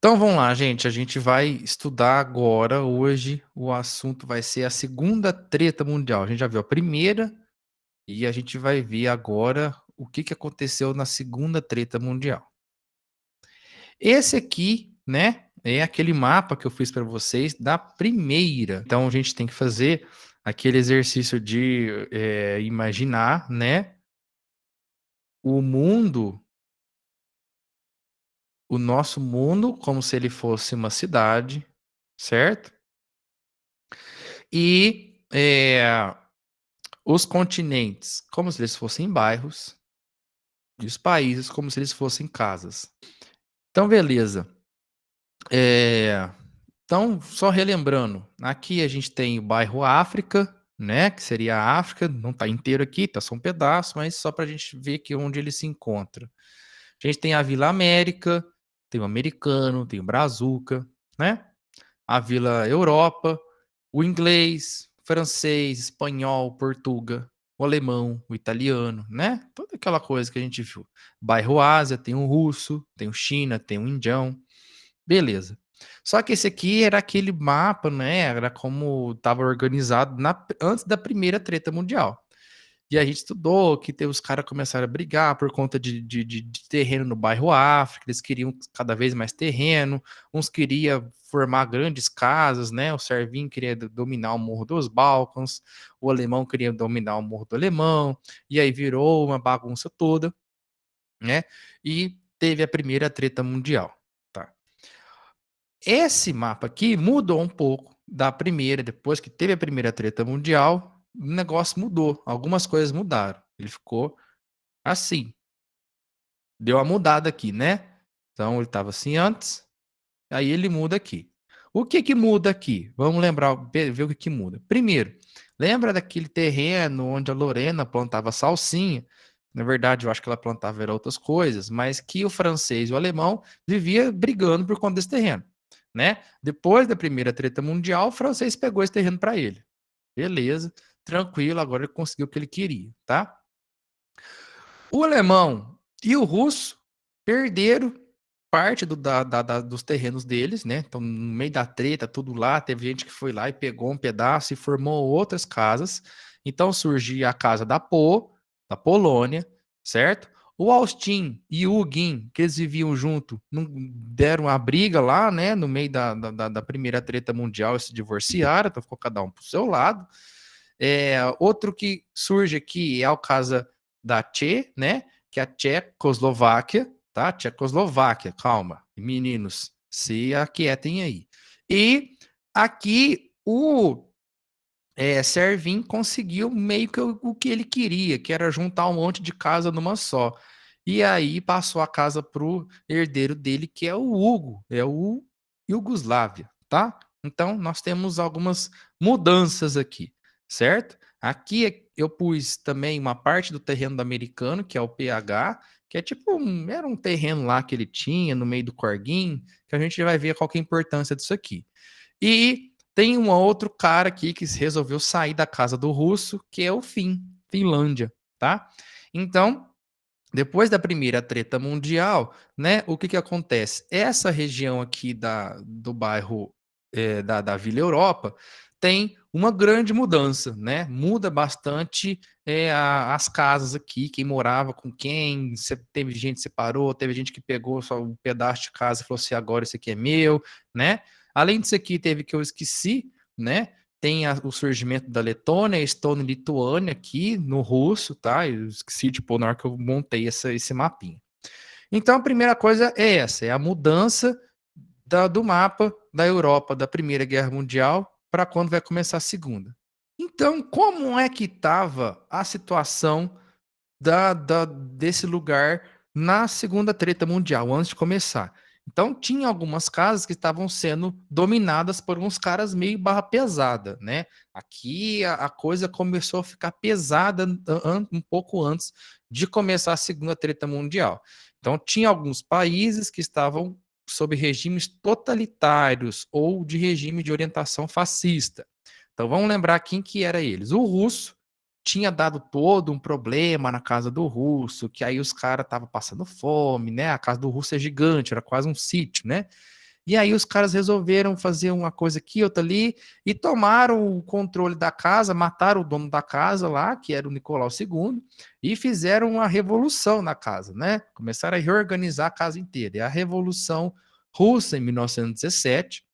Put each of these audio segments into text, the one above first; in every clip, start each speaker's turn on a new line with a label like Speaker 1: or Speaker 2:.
Speaker 1: Então vamos lá, gente. A gente vai estudar agora. Hoje o assunto vai ser a segunda treta mundial. A gente já viu a primeira e a gente vai ver agora o que aconteceu na segunda treta mundial. Esse aqui, né, é aquele mapa que eu fiz para vocês da primeira. Então a gente tem que fazer aquele exercício de imaginar, né, o mundo, o nosso mundo, como se ele fosse uma cidade, certo? E os continentes como se eles fossem bairros, e os países como se eles fossem casas. Então, beleza. Então, só relembrando, aqui a gente tem o bairro África, né? Que seria a África, não está inteiro aqui, tá só um pedaço, mas só para a gente ver aqui onde ele se encontra. A gente tem a Vila América, tem o Americano, tem o Brazuca, né? A Vila Europa, o inglês, francês, espanhol, portuga, o alemão, o italiano, né? Toda aquela coisa que a gente viu. Bairro Ásia, tem o russo, tem o China, tem o indião. Beleza. Só que esse aqui era aquele mapa, né? Era como estava organizado antes da primeira treta mundial. E a gente estudou que os caras começaram a brigar por conta de terreno no bairro África, eles queriam cada vez mais terreno, uns queriam formar grandes casas, né? O Servinho queria dominar o Morro dos Balcãs, o alemão queria dominar o Morro do Alemão, e aí virou uma bagunça toda, né? E teve a primeira treta mundial, tá? Esse mapa aqui mudou um pouco da primeira, depois que teve a primeira treta mundial, o negócio mudou, algumas coisas mudaram. Ele ficou assim. Deu uma mudada aqui, né? Então ele estava assim antes, aí ele muda aqui. O que que muda aqui? Vamos lembrar, ver o que que muda. Primeiro, lembra daquele terreno onde a Lorena plantava salsinha? Na verdade, eu acho que ela plantava outras coisas, mas que o francês e o alemão vivia brigando por conta desse terreno, né? Depois da primeira treta mundial, o francês pegou esse terreno para ele. Beleza, tranquilo, agora ele conseguiu o que ele queria, tá? O alemão e o russo perderam parte dos terrenos deles, né? Então, no meio da treta, tudo lá, teve gente que foi lá e pegou um pedaço e formou outras casas. Então, surgiu a casa da Polônia, certo? O Austin e o Hugin, que eles viviam junto, não deram a briga lá, né? No meio da primeira treta mundial, se divorciaram, então ficou cada um pro seu lado. Outro que surge aqui é o caso da Tchê, né? Que é a Tchecoslováquia, tá? Tchecoslováquia, calma, meninos, se aquietem aí. E aqui o Servin conseguiu meio que o que ele queria, que era juntar um monte de casa numa só. E aí passou a casa pro herdeiro dele, que é o Hugo, é o Iugoslávia, tá? Então nós temos algumas mudanças aqui, certo? Aqui eu pus também uma parte do terreno do americano, que é o PH, que é tipo era um terreno lá que ele tinha no meio do Corguinho, que a gente vai ver qual que é a importância disso aqui. E tem um outro cara aqui que resolveu sair da casa do russo, que é o Finlândia, tá? Então, depois da primeira treta mundial, né, o que que acontece? Essa região aqui do bairro da Vila Europa tem uma grande mudança, né? Muda bastante as casas aqui, quem morava com quem, teve gente que separou, teve gente que pegou só um pedaço de casa e falou assim, agora esse aqui é meu, né? Além disso aqui, teve que eu esqueci, né? Tem o surgimento da Letônia, Estônia e Lituânia aqui no russo, tá? Eu esqueci de pôr na hora que eu montei esse mapinha. Então, a primeira coisa é essa, é a mudança do mapa da Europa da Primeira Guerra Mundial para quando vai começar a Segunda. Então, como é que estava a situação desse lugar na Segunda Treta Mundial, antes de começar? Então, tinha algumas casas que estavam sendo dominadas por uns caras meio barra pesada, né? Aqui a coisa começou a ficar pesada um pouco antes de começar a Segunda Treta Mundial. Então, tinha alguns países que estavam sob regimes totalitários ou de regime de orientação fascista. Então, vamos lembrar quem que era eles. O russo tinha dado todo um problema na casa do russo, que aí os caras estavam passando fome, né? A casa do russo é gigante, era quase um sítio, né? E aí os caras resolveram fazer uma coisa aqui, outra ali, e tomaram o controle da casa, mataram o dono da casa lá, que era o Nicolau II, e fizeram uma revolução na casa, né? Começaram a reorganizar a casa inteira. E a Revolução Russa, em 1917,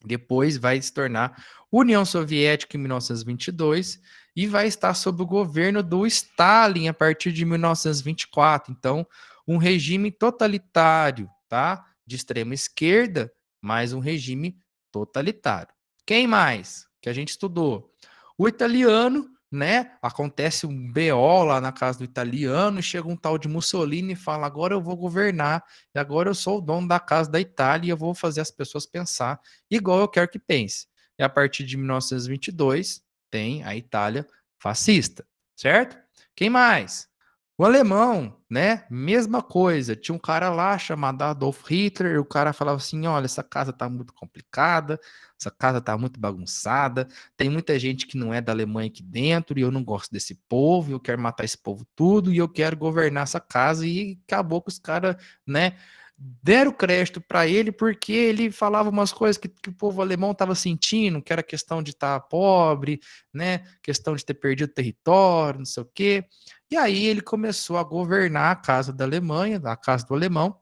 Speaker 1: depois vai se tornar União Soviética em 1922 e vai estar sob o governo do Stalin a partir de 1924. Então, um regime totalitário, tá? De extrema esquerda, mas um regime totalitário. Quem mais que a gente estudou? O italiano, né? Acontece um BO lá na casa do italiano e chega um tal de Mussolini e fala: agora eu vou governar, e agora eu sou o dono da casa da Itália e eu vou fazer as pessoas pensar igual eu quero que pense. E a partir de 1922 tem a Itália fascista, certo? Quem mais? O alemão, né? Mesma coisa. Tinha um cara lá chamado Adolf Hitler, e o cara falava assim: olha, essa casa tá muito complicada, essa casa tá muito bagunçada, tem muita gente que não é da Alemanha aqui dentro, e eu não gosto desse povo, eu quero matar esse povo tudo, e eu quero governar essa casa, e acabou que os caras, né? Deram crédito para ele porque ele falava umas coisas que o povo alemão estava sentindo, que era questão de estar pobre, né? Questão de ter perdido território, não sei o quê. E aí ele começou a governar a casa da Alemanha, a casa do alemão,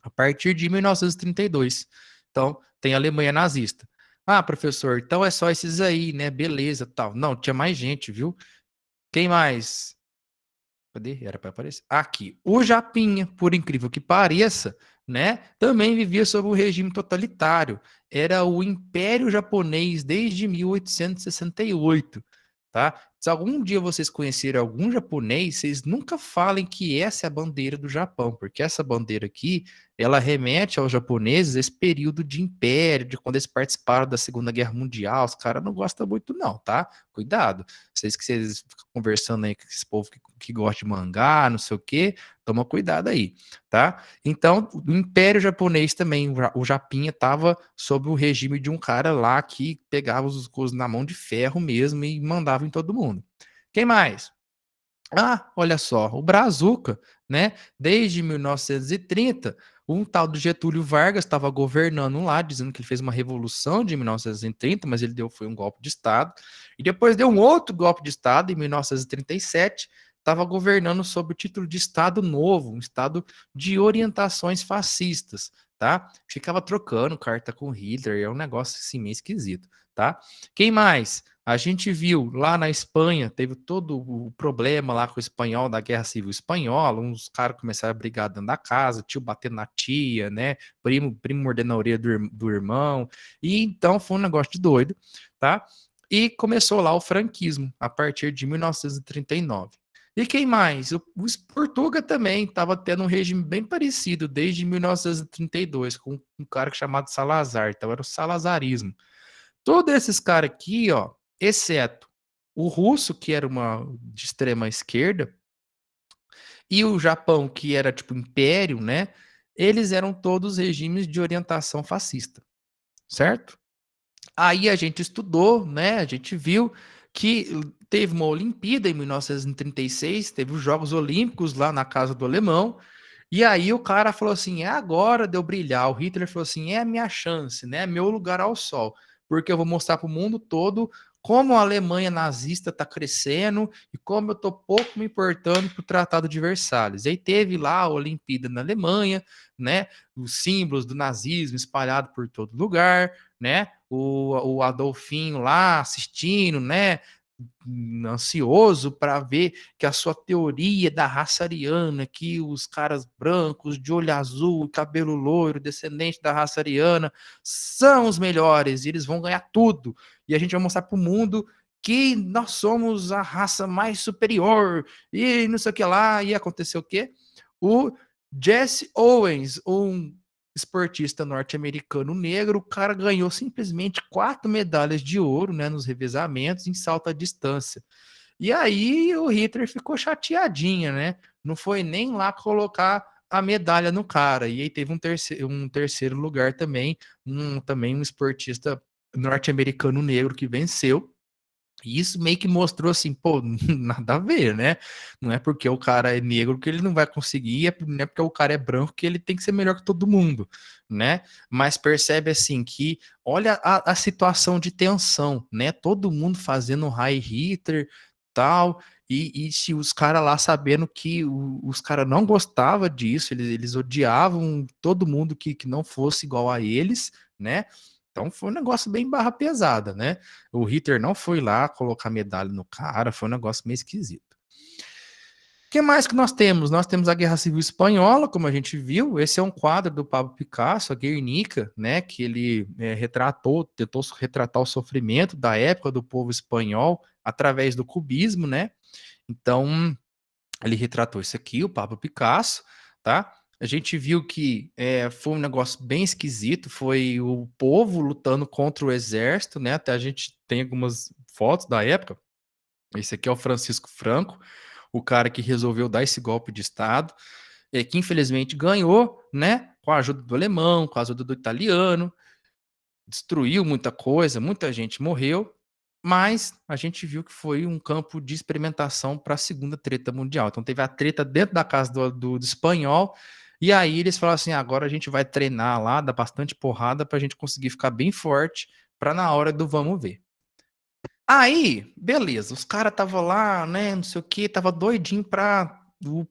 Speaker 1: a partir de 1932. Então, tem a Alemanha nazista. Ah, professor, então é só esses aí, né? Beleza, tal. Não, tinha mais gente, viu? Quem mais? Cadê? Era para aparecer. Aqui. O Japinha, por incrível que pareça, né? Também vivia sob um regime totalitário. Era o Império Japonês desde 1868, tá? Se algum dia vocês conhecerem algum japonês, vocês nunca falem que essa é a bandeira do Japão, porque essa bandeira aqui, ela remete aos japoneses esse período de império, de quando eles participaram da Segunda Guerra Mundial. Os caras não gostam muito não, tá? Cuidado. Vocês ficam conversando aí com esse povo que gosta de mangá, não sei o quê, toma cuidado aí, tá? Então, o Império Japonês também, o Japinha estava sob o regime de um cara lá que pegava os coisas na mão de ferro mesmo e mandava em todo mundo. Quem mais? Ah, olha só, o Brazuca, né? Desde 1930, um tal do Getúlio Vargas estava governando lá, dizendo que ele fez uma revolução de 1930, mas ele foi um golpe de Estado. E depois deu um outro golpe de Estado em 1937, estava governando sob o título de Estado Novo, um Estado de orientações fascistas, tá? Ficava trocando carta com Hitler, é um negócio assim meio esquisito, tá? Quem mais? A gente viu lá na Espanha, teve todo o problema lá com o espanhol, da Guerra Civil Espanhola, uns caras começaram a brigar dentro da casa, tio batendo na tia, né? Primo mordendo a orelha do irmão. E então foi um negócio de doido, tá? E começou lá o franquismo, a partir de 1939. E quem mais? Os Portuga também estava tendo um regime bem parecido desde 1932, com um cara chamado Salazar, então era o salazarismo. Todos esses caras aqui, ó, exceto o russo, que era uma de extrema esquerda, e o Japão, que era tipo império, né? Eles eram todos regimes de orientação fascista, certo? Aí a gente estudou, né? A gente viu que teve uma Olimpíada em 1936, teve os Jogos Olímpicos lá na casa do alemão, e aí o cara falou assim: é agora de eu brilhar. O Hitler falou assim: é a minha chance, né? Meu lugar ao sol. Porque eu vou mostrar para o mundo todo como a Alemanha nazista está crescendo e como eu estou pouco me importando para o Tratado de Versalhes. E aí teve lá a Olimpíada na Alemanha, né? Os símbolos do nazismo espalhados por todo lugar, né? O Adolfinho lá assistindo, né? Ansioso para ver que a sua teoria da raça ariana, que os caras brancos, de olho azul, cabelo loiro, descendente da raça ariana, são os melhores, e eles vão ganhar tudo. E a gente vai mostrar para o mundo que nós somos a raça mais superior, e não sei o que lá. E aconteceu o quê? O Jesse Owens, um esportista norte-americano negro, o cara ganhou simplesmente 4 medalhas de ouro, né, nos revezamentos em salto à distância. E aí o Hitler ficou chateadinho, né? Não foi nem lá colocar a medalha no cara. E aí teve um terceiro lugar também, também um esportista norte-americano negro que venceu. E isso meio que mostrou assim, pô, nada a ver, né? Não é porque o cara é negro que ele não vai conseguir, não é porque o cara é branco que ele tem que ser melhor que todo mundo, né? Mas percebe assim que olha a situação de tensão, né? Todo mundo fazendo high hitter, tal, e se os caras lá sabendo que os caras não gostavam disso, eles odiavam todo mundo que não fosse igual a eles, né? Então foi um negócio bem barra pesada, né? O Hitler não foi lá colocar medalha no cara, foi um negócio meio esquisito. O que mais que nós temos? Nós temos a Guerra Civil Espanhola, como a gente viu. Esse é um quadro do Pablo Picasso, a Guernica, né? Que ele tentou retratar o sofrimento da época do povo espanhol através do cubismo, né? Então, ele retratou isso aqui, o Pablo Picasso, tá? A gente viu que foi um negócio bem esquisito, foi o povo lutando contra o exército, né? Até a gente tem algumas fotos da época. Esse aqui é o Francisco Franco, o cara que resolveu dar esse golpe de Estado, que infelizmente ganhou, né? Com a ajuda do alemão, com a ajuda do italiano, destruiu muita coisa, muita gente morreu, mas a gente viu que foi um campo de experimentação para a segunda treta mundial. Então teve a treta dentro da casa do espanhol, e aí eles falaram assim: agora a gente vai treinar lá, dar bastante porrada para a gente conseguir ficar bem forte para na hora do vamos ver. Aí, beleza, os caras estavam lá, né, não sei o que, tava doidinho pra,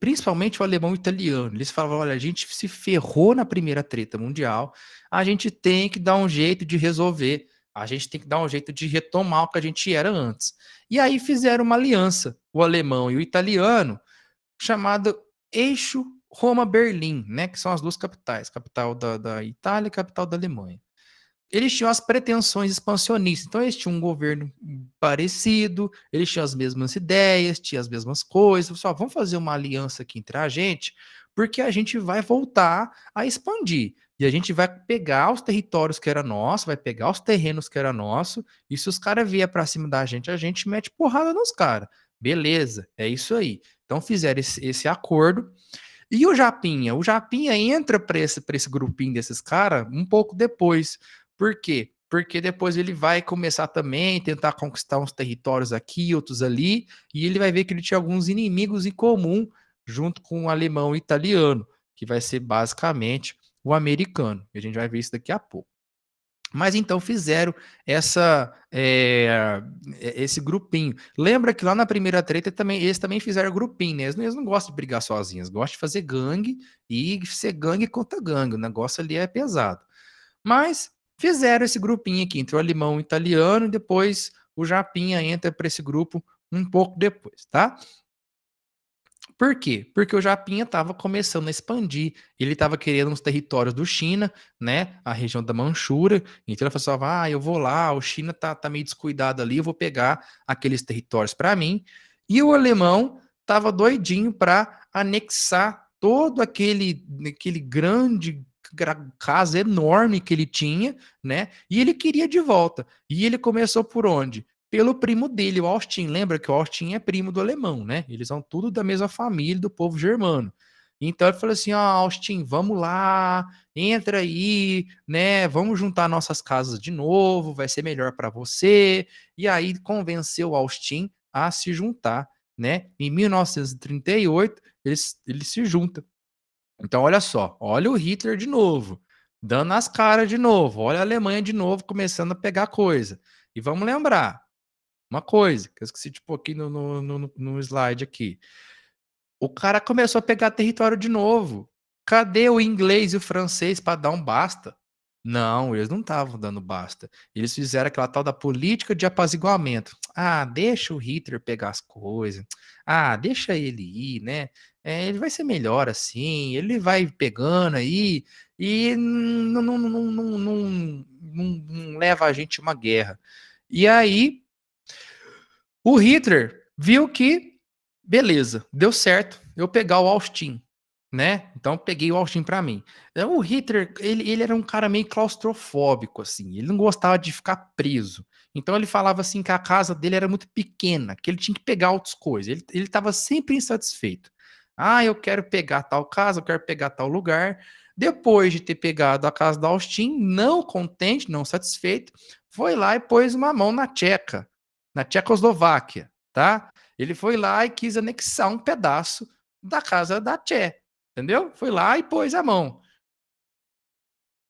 Speaker 1: principalmente o alemão e o italiano. Eles falavam, olha, a gente se ferrou na primeira treta mundial, a gente tem que dar um jeito de resolver, a gente tem que dar um jeito de retomar o que a gente era antes. E aí fizeram uma aliança, o alemão e o italiano, chamado Eixo Roma-Berlim, né, que são as duas capitais, capital da Itália e capital da Alemanha. Eles tinham as pretensões expansionistas, então eles tinham um governo parecido, eles tinham as mesmas ideias, tinham as mesmas coisas. Só vamos fazer uma aliança aqui entre a gente, porque a gente vai voltar a expandir. E a gente vai pegar os territórios que era nosso, vai pegar os terrenos que era nosso, e se os caras vier para cima da gente, a gente mete porrada nos caras. Beleza, é isso aí. Então fizeram esse acordo. E o Japinha? O Japinha entra para esse grupinho desses caras um pouco depois. Por quê? Porque depois ele vai começar também a tentar conquistar uns territórios aqui, outros ali, e ele vai ver que ele tinha alguns inimigos em comum junto com o alemão e o italiano, que vai ser basicamente o americano. E a gente vai ver isso daqui a pouco. Mas então fizeram esse grupinho. Lembra que lá na primeira treta também, eles também fizeram grupinho, né? Eles não gostam de brigar sozinhos, gostam de fazer gangue e ser gangue contra gangue. O negócio ali é pesado. Mas fizeram esse grupinho aqui, entre o alemão e o italiano, e depois o Japinha entra para esse grupo um pouco depois, tá? Por quê? Porque o Japinha estava começando a expandir, ele estava querendo uns territórios do China, né, a região da Manchúria, então ele falou assim, eu vou lá, o China tá meio descuidado ali, eu vou pegar aqueles territórios para mim, e o alemão estava doidinho para anexar todo aquele grande casa enorme que ele tinha, né, e ele queria de volta, e ele começou por onde? Pelo primo dele, o Austin. Lembra que o Austin é primo do alemão, né? Eles são tudo da mesma família do povo germano. Então ele falou assim: ó, Austin, vamos lá, entra aí, né? Vamos juntar nossas casas de novo, vai ser melhor para você. E aí convenceu o Austin a se juntar, né? Em 1938, eles se juntam. Então, olha só, olha o Hitler de novo, dando as caras de novo, olha a Alemanha de novo começando a pegar coisa. E vamos lembrar, uma coisa, que eu esqueci de pôr aqui no slide aqui. O cara começou a pegar território de novo. Cadê o inglês e o francês para dar um basta? Não, eles não estavam dando basta. Eles fizeram aquela tal da política de apaziguamento. Ah, deixa o Hitler pegar as coisas. Ah, deixa ele ir, né? Ele vai ser melhor assim. Ele vai pegando aí e não leva a gente a uma guerra. E aí o Hitler viu que, beleza, deu certo eu pegar o Austin, né? Então peguei o Austin para mim. Então, o Hitler, ele era um cara meio claustrofóbico, assim, ele não gostava de ficar preso. Então ele falava assim que a casa dele era muito pequena, que ele tinha que pegar outras coisas. Ele estava sempre insatisfeito. Ah, eu quero pegar tal casa, eu quero pegar tal lugar. Depois de ter pegado a casa da Austin, não contente, não satisfeito, foi lá e pôs uma mão na tcheca, na Tchecoslováquia, tá? Ele foi lá e quis anexar um pedaço da casa da Tché, entendeu? Foi lá e pôs a mão.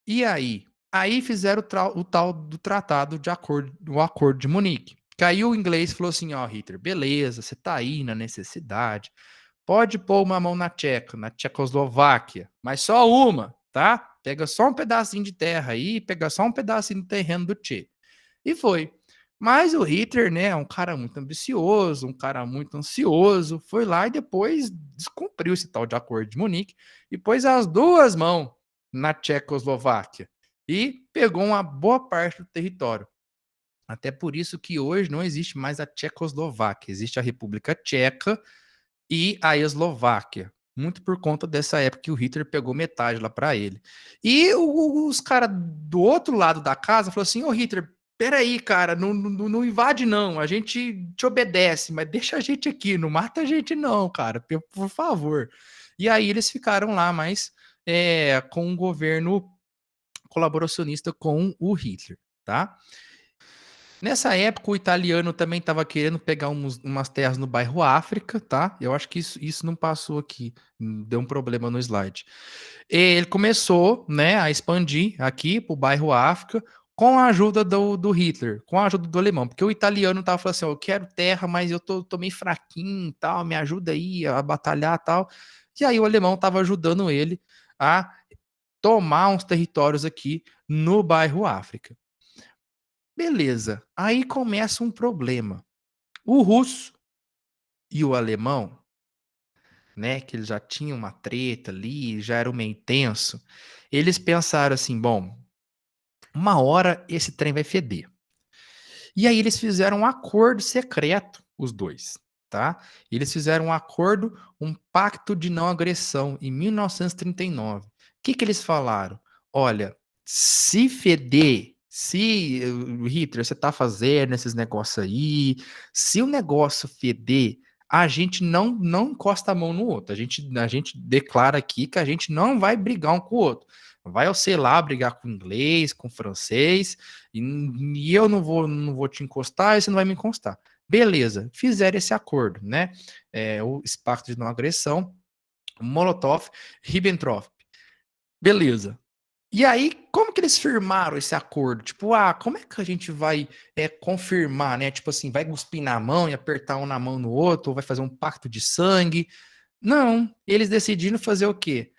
Speaker 1: E aí? Aí fizeram o tal do tratado de acordo, o acordo de Munique. Que aí o inglês falou assim, ó, Hitler, beleza, você tá aí na necessidade, pode pôr uma mão na Tcheca, na Tchecoslováquia, mas só uma, tá? Pega só um pedacinho de terra aí, pega só um pedacinho do terreno do Tchê. E foi. Mas o Hitler, né, é um cara muito ambicioso, um cara muito ansioso, foi lá e depois descumpriu esse tal de acordo de Munique e pôs as duas mãos na Tchecoslováquia e pegou uma boa parte do território. Até por isso que hoje não existe mais a Tchecoslováquia, existe a República Tcheca e a Eslováquia. Muito por conta dessa época que o Hitler pegou metade lá para ele. E os caras do outro lado da casa falaram assim: Ô Hitler, peraí, cara, não invade não, a gente te obedece, mas deixa a gente aqui, não mata a gente não, cara, por favor. E aí eles ficaram lá, mas com um governo colaboracionista com o Hitler, tá? Nessa época, o italiano também estava querendo pegar umas terras no bairro África, tá? Eu acho que isso não passou aqui, deu um problema no slide. Ele começou, né, a expandir aqui para o bairro África com a ajuda do Hitler, com a ajuda do alemão, porque o italiano estava falando assim, eu quero terra, mas eu tô meio fraquinho, tal, me ajuda aí a batalhar, tal. E aí o alemão estava ajudando ele a tomar uns territórios aqui no bairro África. Beleza, aí começa um problema. O russo e o alemão, né, que eles já tinham uma treta ali, já era meio tenso, eles pensaram assim, bom, uma hora esse trem vai feder. E aí eles fizeram um acordo secreto, os dois, tá? Eles fizeram um acordo, um pacto de não agressão em 1939. O que eles falaram? Olha, se feder, se Hitler, você tá fazendo esses negócios aí, se o negócio feder, a gente não encosta a mão no outro. A gente declara aqui que a gente não vai brigar um com o outro. Vai eu, sei lá, brigar com o inglês, com o francês, e eu não vou te encostar, e você não vai me encostar. Beleza, fizeram esse acordo, né? O pacto de não agressão, Molotov, Ribbentrop. Beleza. E aí, como que eles firmaram esse acordo? Tipo, como é que a gente vai confirmar, né? Tipo assim, vai cuspir na mão e apertar um na mão no outro, ou vai fazer um pacto de sangue? Não, eles decidiram fazer o quê?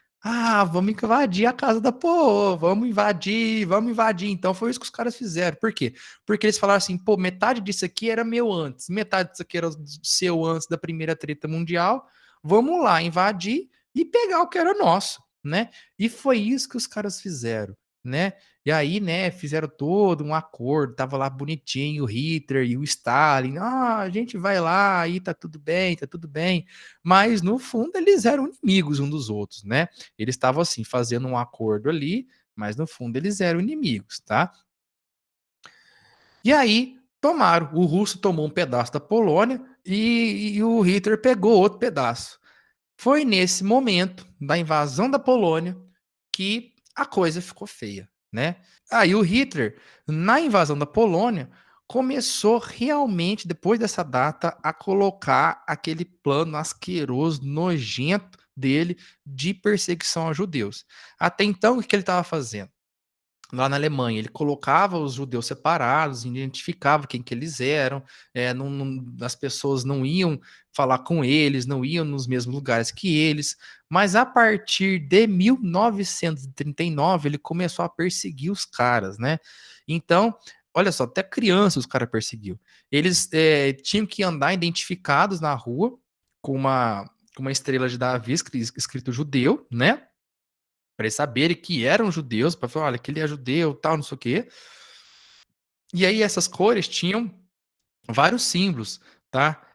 Speaker 1: Vamos invadir a casa da pô, vamos invadir, vamos invadir. Então foi isso que os caras fizeram. Por quê? Porque eles falaram assim, pô, metade disso aqui era meu antes, metade disso aqui era seu antes da primeira treta mundial. Vamos lá invadir e pegar o que era nosso, né? E foi isso que os caras fizeram, né? E aí, né, fizeram todo um acordo, tava lá bonitinho o Hitler e o Stalin. A gente vai lá, aí tá tudo bem, tá tudo bem. Mas no fundo eles eram inimigos um dos outros, né? Eles estavam assim fazendo um acordo ali, mas no fundo eles eram inimigos, tá? E aí tomaram, o russo tomou um pedaço da Polônia e o Hitler pegou outro pedaço. Foi nesse momento da invasão da Polônia que a coisa ficou feia, né? Aí o Hitler, na invasão da Polônia, começou realmente, depois dessa data, a colocar aquele plano asqueroso, nojento dele de perseguição aos judeus. Até então, o que ele estava fazendo? Lá na Alemanha, ele colocava os judeus separados, identificava quem que eles eram, as pessoas não iam falar com eles, não iam nos mesmos lugares que eles, mas a partir de 1939 ele começou a perseguir os caras, né? Então, olha só, até crianças os caras perseguiu. Eles tinham que andar identificados na rua com uma estrela de Davi escrito judeu, né? Para eles saberem que eram judeus, para falar, olha, que ele é judeu, tal, não sei o quê. E aí essas cores tinham vários símbolos, tá?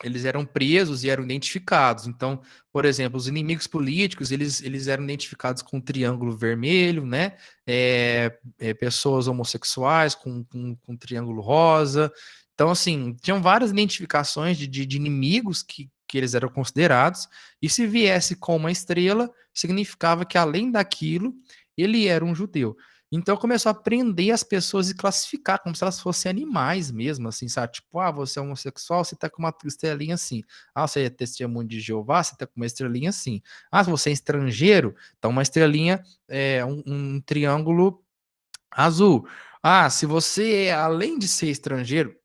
Speaker 1: Eles eram presos e eram identificados. Então, por exemplo, os inimigos políticos, eles eram identificados com um triângulo vermelho, né? Pessoas homossexuais com um triângulo rosa. Então, assim, tinham várias identificações de inimigos que eles eram considerados, e se viesse com uma estrela, significava que, além daquilo, ele era um judeu. Então começou a prender as pessoas e classificar como se elas fossem animais mesmo, assim, sabe? Tipo, ah, você é homossexual, você tá com uma estrelinha assim. Ah, você é testemunho de Jeová, você tá com uma estrelinha assim. Ah, se você é estrangeiro, então uma estrelinha, um triângulo azul. Ah, se você, além de ser estrangeiro,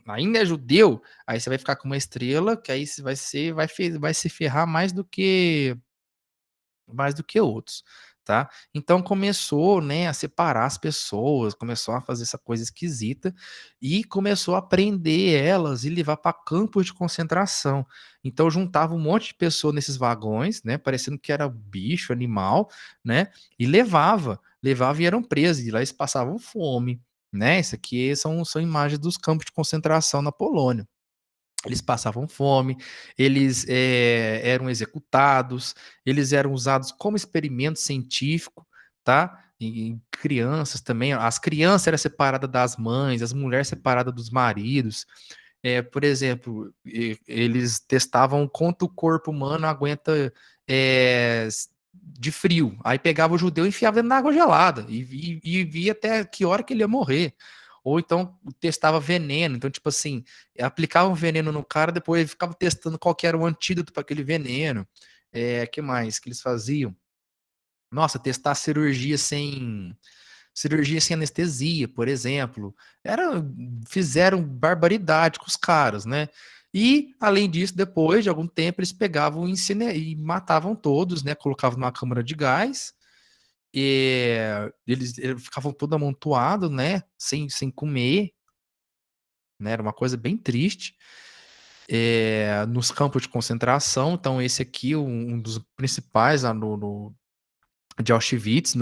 Speaker 1: ainda é judeu, aí você vai ficar com uma estrela, que aí você vai se ferrar mais do que outros, tá. Então começou, né, a separar as pessoas, começou a fazer essa coisa esquisita, e começou a prender elas e levar para campos de concentração. Então juntava um monte de pessoa nesses vagões, né, parecendo que era bicho, animal, né, e levava e eram presos, e lá eles passavam fome, né. Isso aqui são imagens dos campos de concentração na Polônia. Eles passavam fome, eles, eram executados, eles eram usados como experimento científico, tá, em crianças também. As crianças eram separadas das mães, as mulheres separadas dos maridos. Por exemplo, eles testavam quanto o corpo humano aguenta, de frio. Aí pegava o judeu e enfiava dentro da água gelada e via até que hora que ele ia morrer. Ou então testava veneno. Então, tipo assim, aplicava um veneno no cara, depois ficava testando qual que era o antídoto para aquele veneno. Que mais que eles faziam? Nossa, testar cirurgia sem anestesia, por exemplo. Fizeram barbaridade com os caras, né? E, além disso, depois de algum tempo, eles pegavam e matavam todos, né? Colocavam numa câmara de gás, e eles ficavam todo amontoados, né? Sem comer, né? Era uma coisa bem triste. Nos campos de concentração, então esse aqui, um dos principais lá de Auschwitz,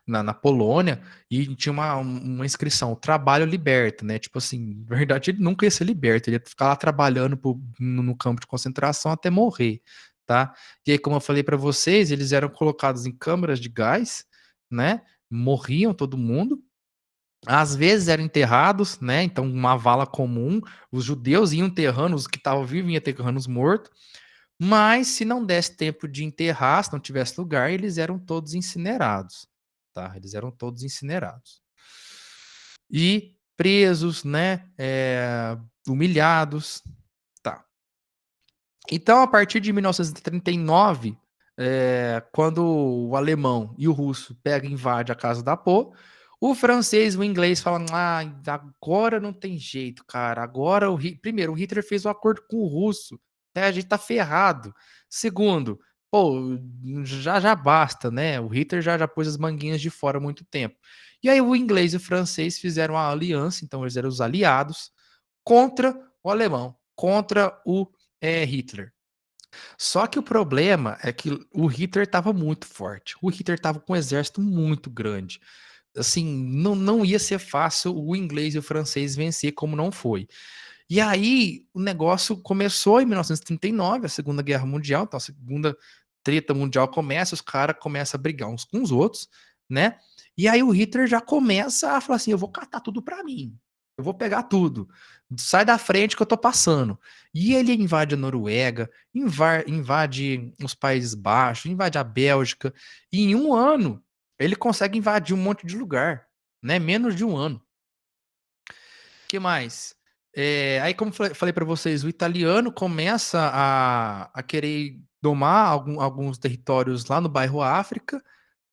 Speaker 1: na Polônia, e tinha uma inscrição, trabalho liberta, né? Tipo assim, na verdade, ele nunca ia ser liberto, ele ia ficar lá trabalhando no campo de concentração até morrer, tá? E aí, como eu falei para vocês, eles eram colocados em câmaras de gás, né? Morriam todo mundo. Às vezes eram enterrados, né? Então, uma vala comum, os judeus iam enterrando, os que estavam vivos iam enterrando os mortos, mas se não desse tempo de enterrar, se não tivesse lugar, eles eram todos incinerados, tá? Eles eram todos incinerados. E presos, né, humilhados, tá. Então, a partir de 1939, quando o alemão e o russo pegam e invadem a casa da Pô, o francês e o inglês falam: "Ah, agora não tem jeito, cara. Agora primeiro, o Hitler fez um acordo com o russo, né, a gente tá ferrado. Segundo, pô, já basta, né, o Hitler já pôs as manguinhas de fora há muito tempo". E aí o inglês e o francês fizeram uma aliança, então eles eram os aliados, contra o alemão, contra o, Hitler. Só que o problema é que o Hitler estava muito forte. O Hitler estava com um exército muito grande. Assim, não ia ser fácil o inglês e o francês vencer como não foi. E aí o negócio começou em 1939, a Segunda Guerra Mundial, então a Segunda Treta Mundial começa, os caras começam a brigar uns com os outros, né? E aí o Hitler já começa a falar assim: eu vou catar tudo pra mim, eu vou pegar tudo, sai da frente que eu tô passando. E ele invade a Noruega, invade os Países Baixos, invade a Bélgica, e em um ano ele consegue invadir um monte de lugar, né? Menos de um ano. Que mais? Aí como falei para vocês, o italiano começa a querer domar alguns territórios lá no bairro África,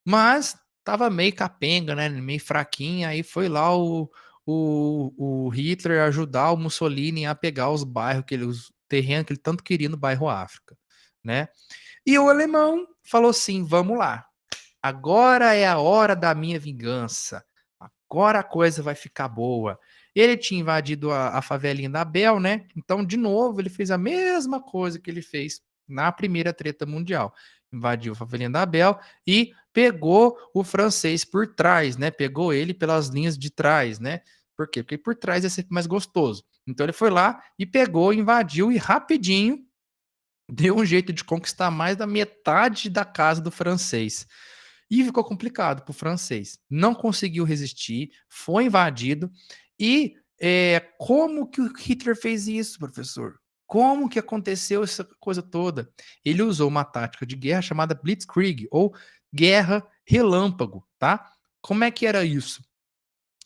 Speaker 1: mas estava meio capenga, né, meio fraquinho, aí foi lá o Hitler ajudar o Mussolini a pegar os terrenos que ele tanto queria no bairro África, né. E o alemão falou assim: "Vamos lá, agora é a hora da minha vingança. Agora a coisa vai ficar boa". Ele tinha invadido a favelinha da Bel, né? Então, de novo, ele fez a mesma coisa que ele fez na primeira treta mundial. Invadiu a favelinha da Bel e pegou o francês por trás, né? Pegou ele pelas linhas de trás, né? Por quê? Porque por trás é sempre mais gostoso. Então ele foi lá e pegou, invadiu e rapidinho deu um jeito de conquistar mais da metade da casa do francês. E ficou complicado para o francês. Não conseguiu resistir, foi invadido. E como que o Hitler fez isso, professor? Como que aconteceu essa coisa toda? Ele usou uma tática de guerra chamada Blitzkrieg, ou guerra relâmpago, tá? Como é que era isso?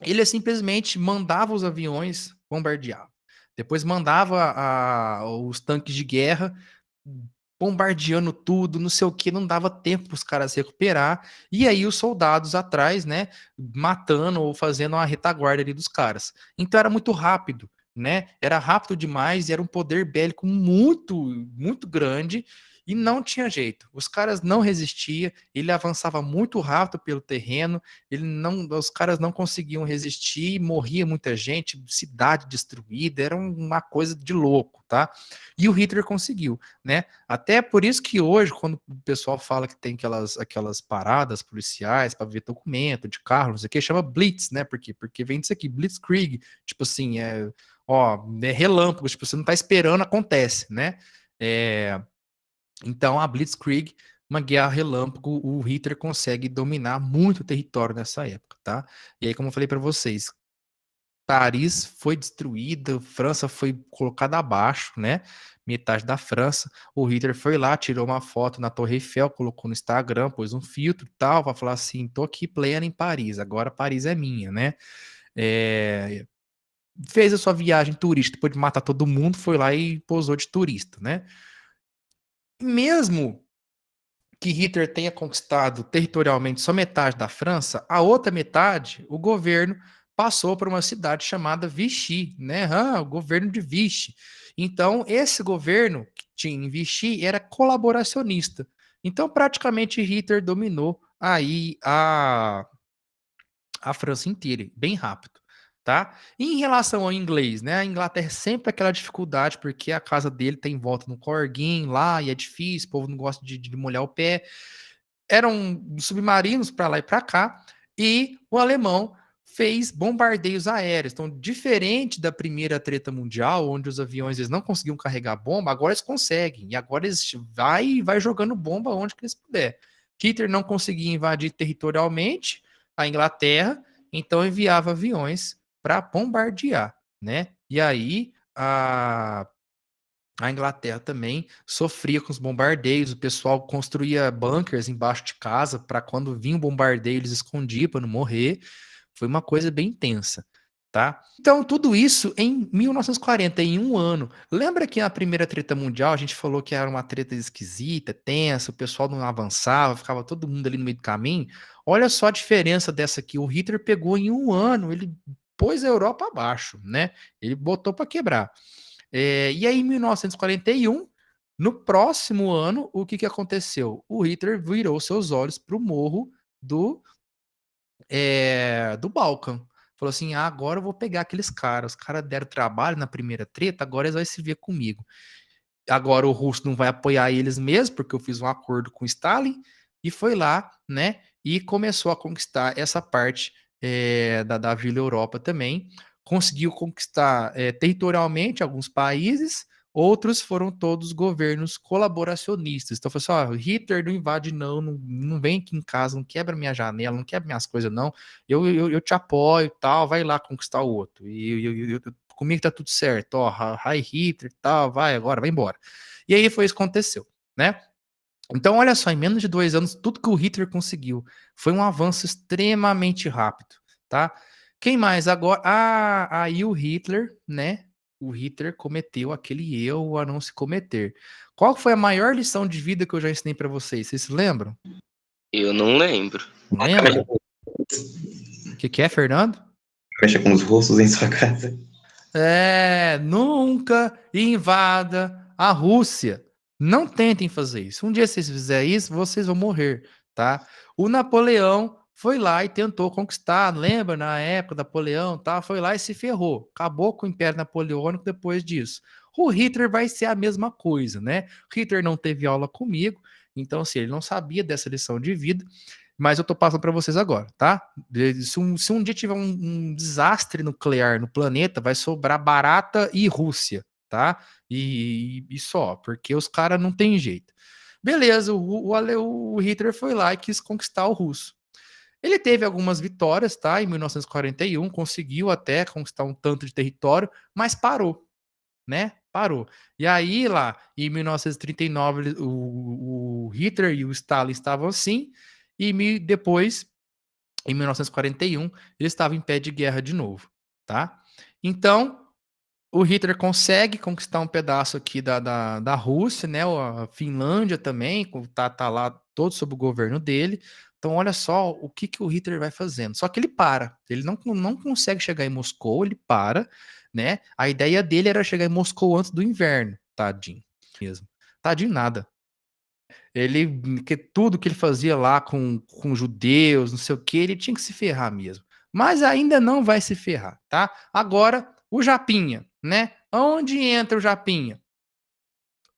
Speaker 1: Ele simplesmente mandava os aviões bombardear. Depois mandava os tanques de guerra bombardeando tudo, não sei o que, não dava tempo para os caras recuperar. E aí os soldados atrás, né, matando ou fazendo a retaguarda ali dos caras. Então era muito rápido, né? Era rápido demais e era um poder bélico muito, muito grande. E não tinha jeito. Os caras não resistiam, ele avançava muito rápido pelo terreno, os caras não conseguiam resistir, morria muita gente, cidade destruída, era uma coisa de louco, tá? E o Hitler conseguiu, né? Até por isso que hoje, quando o pessoal fala que tem aquelas paradas policiais para ver documento de carro, não sei o que, chama Blitz, né? Por quê? Porque vem disso aqui, Blitzkrieg, tipo assim, é relâmpago, tipo, você não tá esperando, acontece, né? Então, a Blitzkrieg, uma guerra relâmpago, o Hitler consegue dominar muito território nessa época, tá? E aí, como eu falei para vocês, Paris foi destruída, França foi colocada abaixo, né? Metade da França. O Hitler foi lá, tirou uma foto na Torre Eiffel, colocou no Instagram, pôs um filtro e tal, para falar assim: tô aqui pleno em Paris, agora Paris é minha, né? É, fez a sua viagem turística, depois de matar todo mundo, foi lá e posou de turista, né? Mesmo que Hitler tenha conquistado territorialmente só metade da França, a outra metade, o governo passou para uma cidade chamada Vichy, né? O governo de Vichy. Então, esse governo que tinha em Vichy era colaboracionista. Então, praticamente Hitler dominou aí a França inteira, bem rápido, tá? E em relação ao inglês, né? A Inglaterra é sempre aquela dificuldade, porque a casa dele tem volta no corguinho lá, e é difícil, o povo não gosta de molhar o pé. Eram submarinos para lá e para cá, e o alemão fez bombardeios aéreos. Então, diferente da primeira treta mundial, onde os aviões eles não conseguiam carregar bomba, agora eles conseguem. E agora eles vai jogando bomba onde que eles puder. Hitler não conseguia invadir territorialmente a Inglaterra, então enviava aviões para bombardear, né? E aí a Inglaterra também sofria com os bombardeios, o pessoal construía bunkers embaixo de casa para quando vinha um bombardeio eles escondiam para não morrer. Foi uma coisa bem tensa, tá? Então, tudo isso em 1940, em um ano. Lembra que na primeira treta mundial a gente falou que era uma treta esquisita, tensa, o pessoal não avançava, ficava todo mundo ali no meio do caminho? Olha só a diferença dessa aqui. O Hitler pegou em um ano, ele pôs a Europa abaixo, né? Ele botou para quebrar. E aí, em 1941, no próximo ano, o que aconteceu? O Hitler virou seus olhos para o morro do Balkan. Falou assim: agora eu vou pegar aqueles caras. Os caras deram trabalho na primeira treta, agora eles vão se ver comigo. Agora o russo não vai apoiar eles mesmo, porque eu fiz um acordo com Stalin, e foi lá, né? E começou a conquistar essa parte da Vila Europa também. Conseguiu conquistar territorialmente alguns países, outros foram todos governos colaboracionistas. Então, foi assim: ó, Hitler não invade, não vem aqui em casa, não quebra minha janela, não quebra minhas coisas, não. Eu te apoio, tal, vai lá conquistar o outro. Comigo tá tudo certo, ó, High Hitler e tal, vai agora, vai embora. E aí foi isso que aconteceu, né? Então, olha só, em menos de 2 anos, tudo que o Hitler conseguiu foi um avanço extremamente rápido, tá? Quem mais agora? Aí o Hitler, né? O Hitler cometeu aquele erro a não se cometer. Qual foi a maior lição de vida que eu já ensinei para vocês? Vocês se lembram?
Speaker 2: Eu não lembro.
Speaker 1: Não lembra? O que é, Fernando?
Speaker 3: Mexa com os russos em sua casa.
Speaker 1: Nunca invada a Rússia. Não tentem fazer isso. Um dia vocês fizerem isso, vocês vão morrer, tá? O Napoleão foi lá e tentou conquistar, lembra? Na época do Napoleão, tá? Foi lá e se ferrou. Acabou com o Império Napoleônico depois disso. O Hitler vai ser a mesma coisa, né? Hitler não teve aula comigo, então assim, ele não sabia dessa lição de vida. Mas eu tô passando para vocês agora, tá? Se um dia tiver um desastre nuclear no planeta, vai sobrar barata e Rússia, tá? E só, porque os caras não tem jeito. Beleza, o Hitler foi lá e quis conquistar o russo. Ele teve algumas vitórias, tá? Em 1941, conseguiu até conquistar um tanto de território, mas parou, né? Parou. E aí, lá, em 1939, o Hitler e o Stalin estavam assim, e depois em 1941, ele estava em pé de guerra de novo, tá? Então, o Hitler consegue conquistar um pedaço aqui da Rússia, né? A Finlândia também, tá lá todo sob o governo dele. Então, olha só o que o Hitler vai fazendo. Só que ele para. Ele não consegue chegar em Moscou, ele para, né? A ideia dele era chegar em Moscou antes do inverno. Tadinho mesmo. Tadinho nada. Tudo que ele fazia lá com judeus, não sei o que, ele tinha que se ferrar mesmo. Mas ainda não vai se ferrar, tá? Agora, o Japinha, né? Onde entra o Japinha?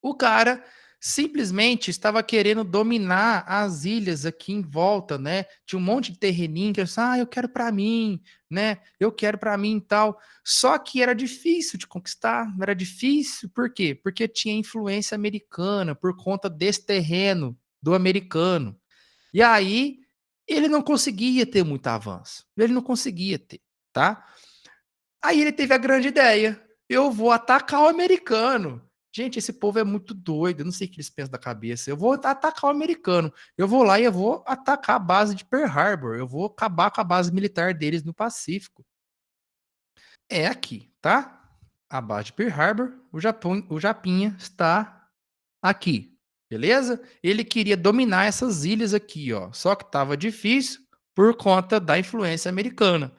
Speaker 1: O cara simplesmente estava querendo dominar as ilhas aqui em volta, né? Tinha um monte de terreninho que eu disse, eu quero para mim, né? Eu quero para mim e tal. Só que era difícil de conquistar, era difícil, por quê? Porque tinha influência americana por conta desse terreno do americano. E aí ele não conseguia ter muito avanço. Ele não conseguia ter, tá? Aí ele teve a grande ideia. Eu vou atacar o americano. Gente, esse povo é muito doido. Eu não sei o que eles pensam da cabeça. Eu vou atacar o americano. Eu vou lá e eu vou atacar a base de Pearl Harbor. Eu vou acabar com a base militar deles no Pacífico. É aqui, tá? A base de Pearl Harbor. O Japinha está aqui. Beleza? Ele queria dominar essas ilhas aqui, ó. Só que estava difícil por conta da influência americana.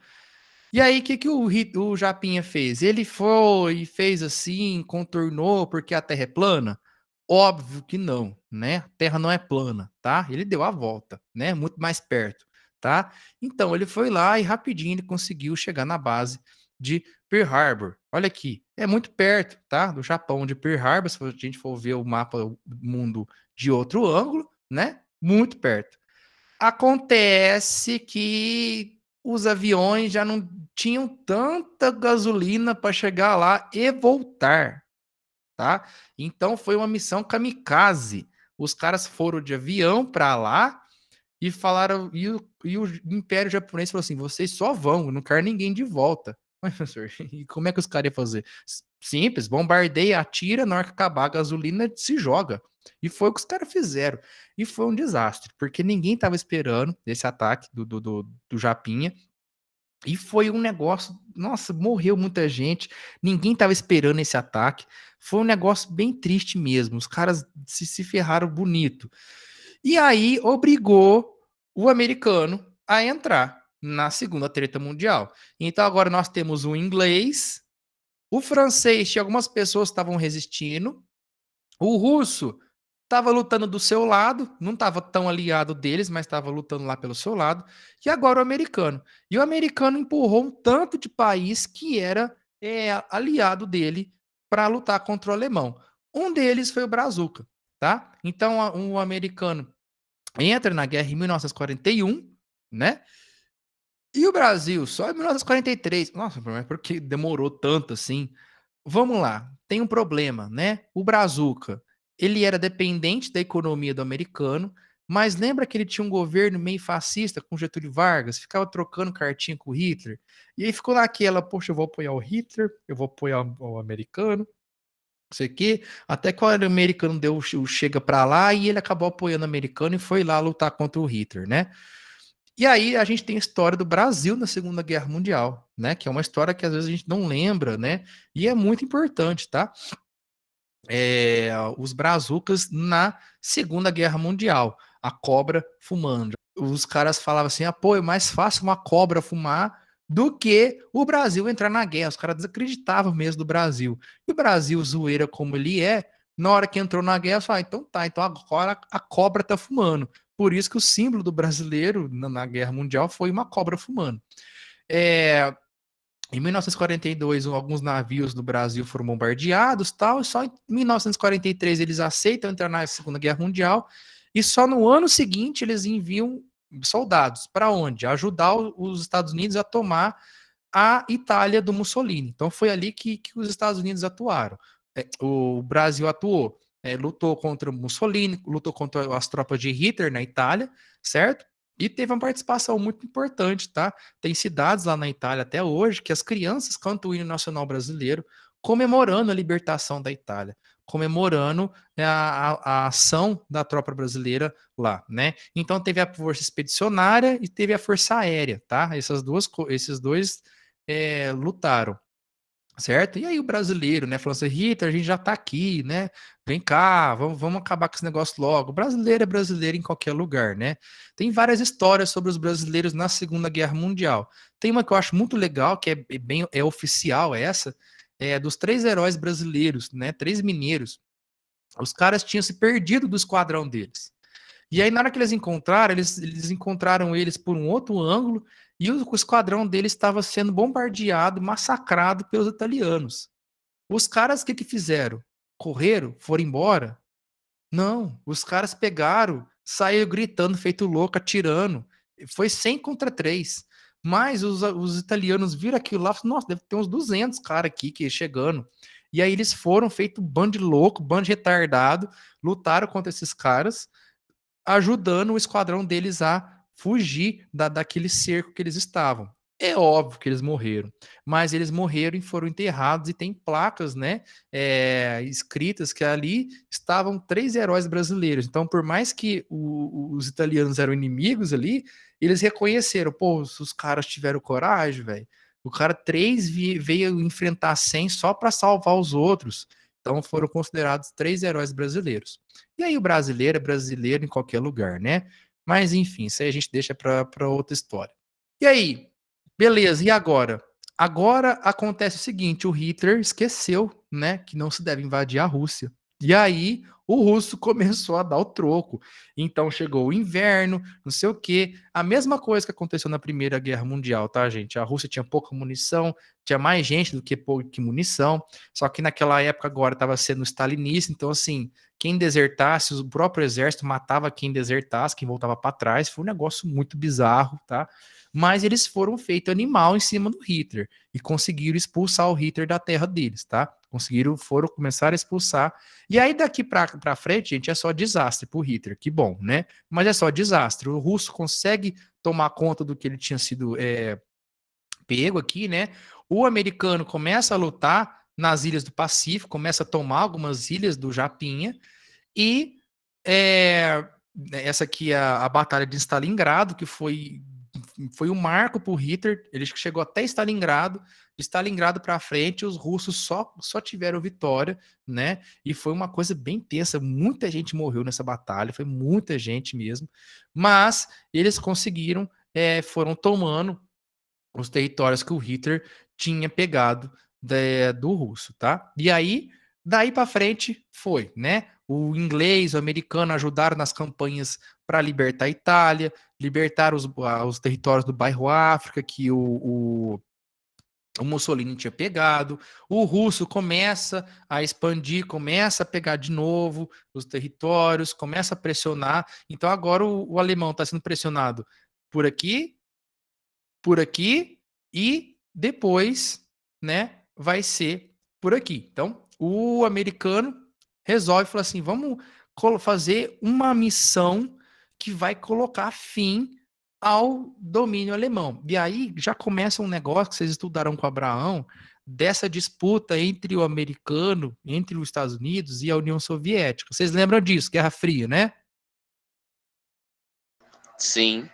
Speaker 1: E aí, o que o Japinha fez? Ele foi e fez assim, contornou porque a Terra é plana? Óbvio que não, né? A Terra não é plana, tá? Ele deu a volta, né? Muito mais perto, tá? Então, ele foi lá e rapidinho ele conseguiu chegar na base de Pearl Harbor. Olha aqui, é muito perto, tá? Do Japão de Pearl Harbor, se a gente for ver o mapa do mundo de outro ângulo, né? Muito perto. Acontece que os aviões já não tinham tanta gasolina para chegar lá e voltar, tá? Então foi uma missão kamikaze. Os caras foram de avião para lá e falaram, e o Império Japonês falou assim: vocês só vão, não quero ninguém de volta. Mas, professor, e como é que os caras iam fazer? Simples, bombardeia, atira, na hora que acabar a gasolina, se joga. E foi o que os caras fizeram. E foi um desastre, porque ninguém estava esperando esse ataque do Japinha. E foi um negócio, nossa, morreu muita gente, ninguém estava esperando esse ataque. Foi um negócio bem triste mesmo. Os caras se ferraram bonito. E aí obrigou o americano a entrar na Segunda Treta Mundial. Então agora nós temos o inglês, o francês, tinha algumas pessoas que estavam resistindo, o russo estava lutando do seu lado, não estava tão aliado deles, mas estava lutando lá pelo seu lado, e agora o americano. E o americano empurrou um tanto de país que era aliado dele para lutar contra o alemão. Um deles foi o Brazuca, tá? Então o americano entra na guerra em 1941, né? E o Brasil só em 1943. Nossa, mas por que demorou tanto assim? Vamos lá, tem um problema, né? O Brazuca, ele era dependente da economia do americano, mas lembra que ele tinha um governo meio fascista com Getúlio Vargas, ficava trocando cartinha com o Hitler, e aí ficou naquela, poxa, eu vou apoiar o Hitler, eu vou apoiar o americano, não sei o quê, até que o americano deu o chega pra lá e ele acabou apoiando o americano e foi lá lutar contra o Hitler, né? E aí a gente tem a história do Brasil na Segunda Guerra Mundial, né? Que é uma história que às vezes a gente não lembra, né? E é muito importante, tá? Os brazucas na Segunda Guerra Mundial, a cobra fumando. Os caras falavam assim: pô, é mais fácil uma cobra fumar do que o Brasil entrar na guerra. Os caras desacreditavam mesmo do Brasil. E o Brasil, zoeira como ele é, na hora que entrou na guerra, falou: então tá, então agora a cobra tá fumando. Por isso que o símbolo do brasileiro na Guerra Mundial foi uma cobra fumando. Em 1942, alguns navios do Brasil foram bombardeados, tal, e só em 1943 eles aceitam entrar na Segunda Guerra Mundial, e só no ano seguinte eles enviam soldados. Para onde? Ajudar os Estados Unidos a tomar a Itália do Mussolini. Então foi ali que os Estados Unidos atuaram. O Brasil atuou, lutou contra o Mussolini, lutou contra as tropas de Hitler na Itália, certo? E teve uma participação muito importante, tá? Tem cidades lá na Itália até hoje que as crianças cantam o hino nacional brasileiro comemorando a libertação da Itália. comemorando a ação da tropa brasileira lá, né? Então teve a força expedicionária e teve a força aérea, tá? Esses dois lutaram. Certo? E aí o brasileiro, né, falando assim, Hitler, a gente já tá aqui, né, vem cá, vamos acabar com esse negócio logo. O brasileiro é brasileiro em qualquer lugar, né? Tem várias histórias sobre os brasileiros na Segunda Guerra Mundial. Tem uma que eu acho muito legal, que é oficial essa, dos 3 heróis brasileiros, né, 3 mineiros. Os caras tinham se perdido do esquadrão deles. E aí, na hora que eles encontraram, eles encontraram eles por um outro ângulo e o esquadrão deles estava sendo bombardeado, massacrado pelos italianos. Os caras, o que fizeram? Correram? Foram embora? Não, os caras pegaram, saíram gritando, feito louco, atirando. Foi 100 contra 3. Mas os italianos viram aquilo lá e falaram, nossa, deve ter uns 200 caras aqui que chegando. E aí eles foram, feito bando de louco, bando de retardado, lutaram contra esses caras, ajudando o esquadrão deles a fugir daquele cerco que eles estavam. É óbvio que eles morreram, mas eles morreram e foram enterrados e tem placas, né, escritas que ali estavam 3 heróis brasileiros. Então, por mais que os italianos eram inimigos ali, eles reconheceram, pô, os caras tiveram coragem, velho. O cara 3 veio enfrentar 100 só para salvar os outros. Então, foram considerados 3 heróis brasileiros. E aí o brasileiro é brasileiro em qualquer lugar, né? Mas enfim, isso aí a gente deixa para outra história. E aí, beleza, e agora? Agora acontece o seguinte, o Hitler esqueceu, né, que não se deve invadir a Rússia. E aí o russo começou a dar o troco. Então chegou o inverno, não sei o quê. A mesma coisa que aconteceu na Primeira Guerra Mundial, tá, gente? A Rússia tinha pouca munição, tinha mais gente do que munição. Só que naquela época agora estava sendo stalinista, então assim, quem desertasse, o próprio exército matava quem desertasse, quem voltava para trás. Foi um negócio muito bizarro, tá? Mas eles foram feito animal em cima do Hitler e conseguiram expulsar o Hitler da terra deles, tá? Foram começar a expulsar. E aí daqui para frente, gente, é só desastre pro Hitler, que bom, né? Mas é só desastre. O russo consegue tomar conta do que ele tinha sido pego aqui, né? O americano começa a lutar nas ilhas do Pacífico, começa a tomar algumas ilhas do Japinha e essa aqui é a Batalha de Stalingrado, que foi um marco para o Hitler. Ele chegou até Stalingrado, de Stalingrado para frente, os russos só tiveram vitória, né? E foi uma coisa bem tensa. Muita gente morreu nessa batalha, foi muita gente mesmo. Mas eles conseguiram, foram tomando os territórios que o Hitler tinha pegado do russo, tá? E aí, daí para frente, foi, né? O inglês, o americano ajudaram nas campanhas para libertar a Itália, libertar os territórios do bairro África, que o Mussolini tinha pegado. O russo começa a expandir, começa a pegar de novo os territórios, começa a pressionar. Então agora o alemão está sendo pressionado por aqui e depois, né, vai ser por aqui. Então, o americano resolve falar assim, vamos fazer uma missão que vai colocar fim ao domínio alemão. E aí já começa um negócio que vocês estudaram com Abraão, dessa disputa entre o americano, entre os Estados Unidos e a União Soviética. Vocês lembram disso? Guerra Fria, né?
Speaker 2: Sim.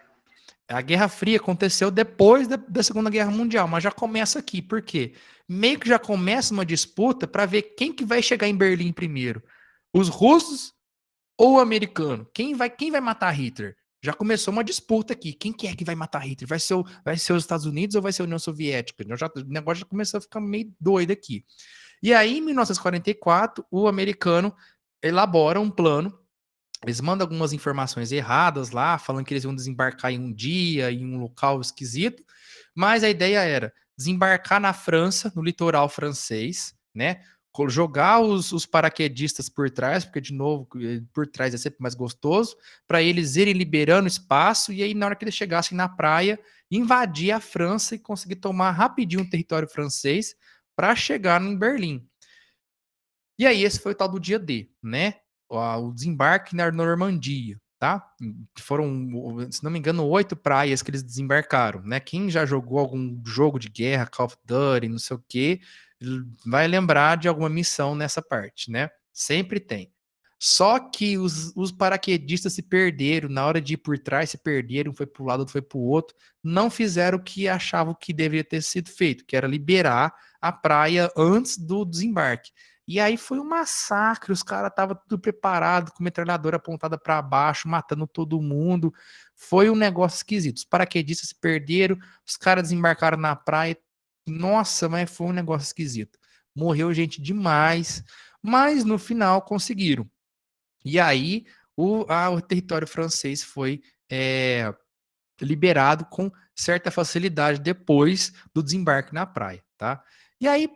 Speaker 1: A Guerra Fria aconteceu depois da Segunda Guerra Mundial, mas já começa aqui. Por quê? Meio que já começa uma disputa para ver quem que vai chegar em Berlim primeiro. Os russos ou o americano? Quem vai matar Hitler? Já começou uma disputa aqui. Quem que é que vai matar Hitler? Vai ser os Estados Unidos ou vai ser a União Soviética? O negócio já começou a ficar meio doido aqui. E aí, em 1944, o americano elabora um plano. Eles mandam algumas informações erradas lá, falando que eles iam desembarcar em um dia, em um local esquisito, mas a ideia era desembarcar na França, no litoral francês, né? Jogar os paraquedistas por trás, porque, de novo, por trás é sempre mais gostoso, para eles irem liberando espaço, e aí, na hora que eles chegassem na praia, invadir a França e conseguir tomar rapidinho o território francês para chegar em Berlim. E aí, esse foi o tal do dia D, né? O desembarque na Normandia, tá? Foram, se não me engano, 8 praias que eles desembarcaram, né? Quem já jogou algum jogo de guerra, Call of Duty, não sei o quê, vai lembrar de alguma missão nessa parte, né? Sempre tem. Só que os paraquedistas se perderam, na hora de ir por trás se perderam, foi para um lado, foi para o outro, não fizeram o que achavam que deveria ter sido feito, que era liberar a praia antes do desembarque. E aí foi um massacre, os caras estavam tudo preparado, com metralhadora apontada para baixo, matando todo mundo. Foi um negócio esquisito. Os paraquedistas se perderam, os caras desembarcaram na praia. Nossa, mas foi um negócio esquisito. Morreu gente demais, mas no final conseguiram. E aí o território francês foi liberado com certa facilidade depois do desembarque na praia, tá? E aí,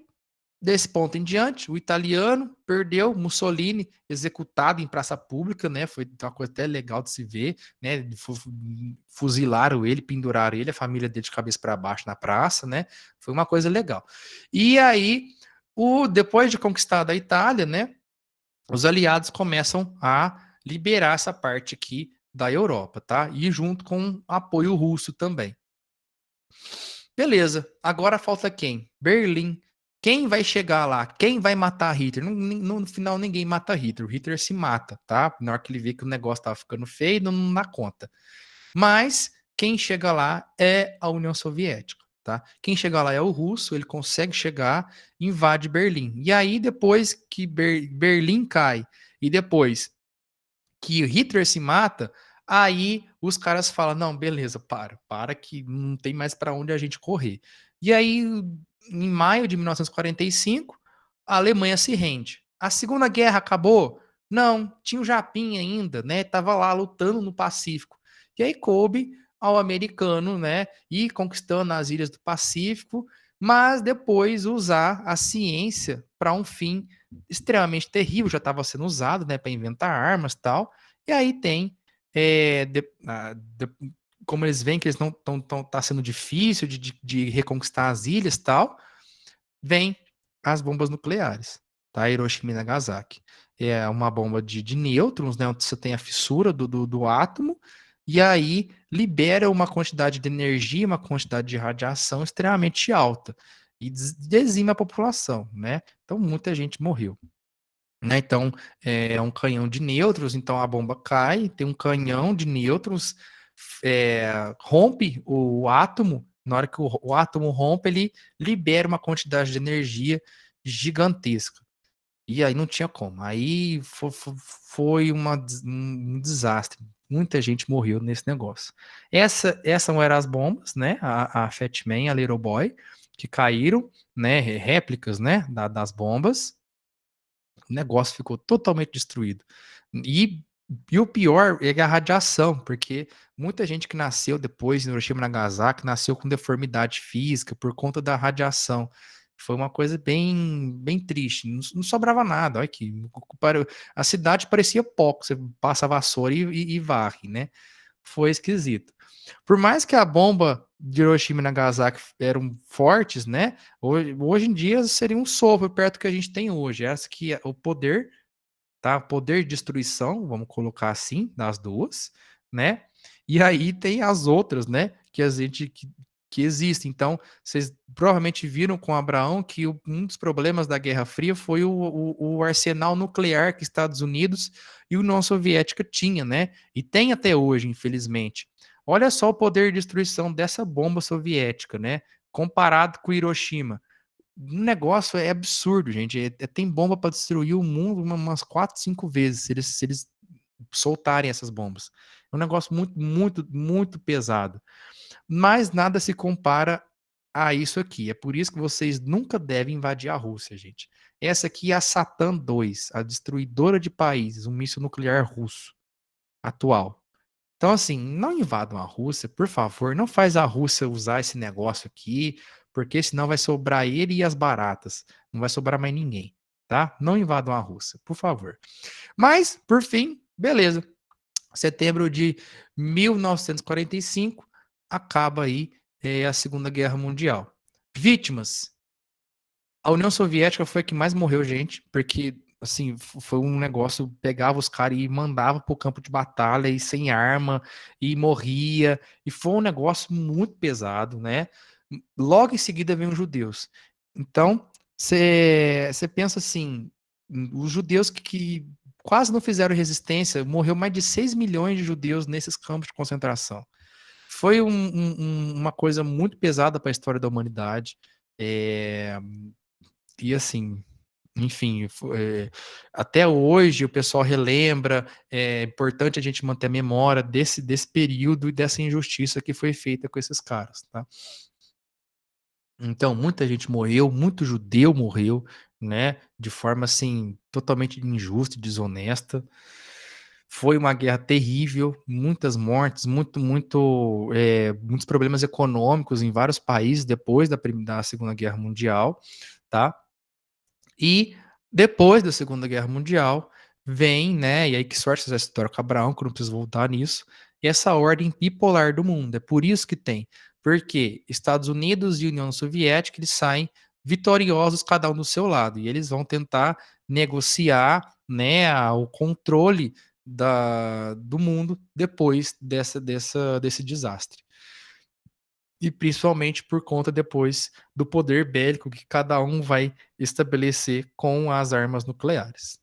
Speaker 1: desse ponto em diante, o italiano perdeu, Mussolini executado em praça pública, né? Foi uma coisa até legal de se ver, né? Fuzilaram ele, penduraram ele, a família dele de cabeça para baixo na praça, né? Foi uma coisa legal. E aí, depois de conquistada a Itália, né? Os aliados começam a liberar essa parte aqui da Europa, tá? E junto com apoio russo também. Beleza, agora falta quem? Berlim. Quem vai chegar lá? Quem vai matar Hitler? No final, ninguém mata Hitler. O Hitler se mata, tá? Na hora que ele vê que o negócio tava ficando feio, não dá conta. Mas quem chega lá é a União Soviética, tá? Quem chega lá é o russo, ele consegue chegar, invade Berlim. E aí, depois que Berlim cai e depois que Hitler se mata, aí os caras falam, não, beleza, para que não tem mais para onde a gente correr. E aí, em maio de 1945, a Alemanha se rende. A Segunda Guerra acabou? Não, tinha o Japim ainda, né? Tava lá lutando no Pacífico. E aí coube ao americano, né, ir conquistando as ilhas do Pacífico, mas depois usar a ciência para um fim extremamente terrível, já estava sendo usado, né, para inventar armas e tal. E aí tem, como eles veem que eles não tá sendo difícil de reconquistar as ilhas e tal, vem as bombas nucleares, tá? Hiroshima e Nagasaki. É uma bomba de nêutrons, né? Onde você tem a fissura do átomo, e aí libera uma quantidade de energia, uma quantidade de radiação extremamente alta. E dizima a população, né? Então muita gente morreu. Né? Então, é um canhão de nêutrons, então a bomba cai, tem um canhão de nêutrons, rompe o átomo, na hora que o átomo rompe, ele libera uma quantidade de energia gigantesca. E aí não tinha como. Aí foi um desastre. Muita gente morreu nesse negócio. Essa não eram as bombas, né? A Fat Man, a Little Boy, que caíram, né? Réplicas, né? Das bombas. O negócio ficou totalmente destruído. E o pior é a radiação, porque muita gente que nasceu depois de Hiroshima e Nagasaki nasceu com deformidade física por conta da radiação. Foi uma coisa bem triste. Não sobrava nada. Olha aqui, a cidade parecia pouco. Você passa a vassoura e varre, né? Foi esquisito. Por mais que a bomba de Hiroshima e Nagasaki eram fortes, né? Hoje em dia seria um sopro perto do que a gente tem hoje. Essa que é o poder, tá? O poder de destruição, vamos colocar assim, das duas, né? E aí tem as outras, né? Que a gente que existem. Então, vocês provavelmente viram com Abraão que um dos problemas da Guerra Fria foi o arsenal nuclear que Estados Unidos e a União Soviética tinha, né? E tem até hoje, infelizmente. Olha só o poder de destruição dessa bomba soviética, né? Comparado com Hiroshima. O negócio é absurdo, gente. Tem bomba para destruir o mundo umas 4, 5 vezes se eles soltarem essas bombas. É um negócio muito, muito, muito pesado. Mas nada se compara a isso aqui. É por isso que vocês nunca devem invadir a Rússia, gente. Essa aqui é a Satan 2, a destruidora de países, um míssil nuclear russo atual. Então, assim, não invadam a Rússia, por favor, não faz a Rússia usar esse negócio aqui, porque senão vai sobrar ele e as baratas. Não vai sobrar mais ninguém, tá? Não invadam a Rússia, por favor. Mas, por fim, beleza. Setembro de 1945, acaba aí a Segunda Guerra Mundial. Vítimas. A União Soviética foi a que mais morreu gente, porque assim, foi um negócio, pegava os caras e mandava pro campo de batalha e sem arma e morria, e foi um negócio muito pesado, né? Logo em seguida vem os judeus. Então, você pensa assim, os judeus que quase não fizeram resistência, morreu mais de 6 milhões de judeus nesses campos de concentração. Foi uma coisa muito pesada para a história da humanidade. E assim, enfim, até hoje o pessoal relembra, é importante a gente manter a memória desse período e dessa injustiça que foi feita com esses caras, tá? Então, muita gente morreu, muito judeu morreu, né, de forma, assim, totalmente injusta e desonesta. Foi uma guerra terrível, muitas mortes, muitos problemas econômicos em vários países depois da Segunda Guerra Mundial, tá? E depois da Segunda Guerra Mundial vem, né, e aí que sorte essa história com Abraão, que eu não preciso voltar nisso, e essa ordem bipolar do mundo. É por isso que tem. Porque Estados Unidos e União Soviética, eles saem vitoriosos, cada um do seu lado, e eles vão tentar negociar, né, o controle do mundo depois desse desastre. E principalmente por conta depois do poder bélico que cada um vai estabelecer com as armas nucleares.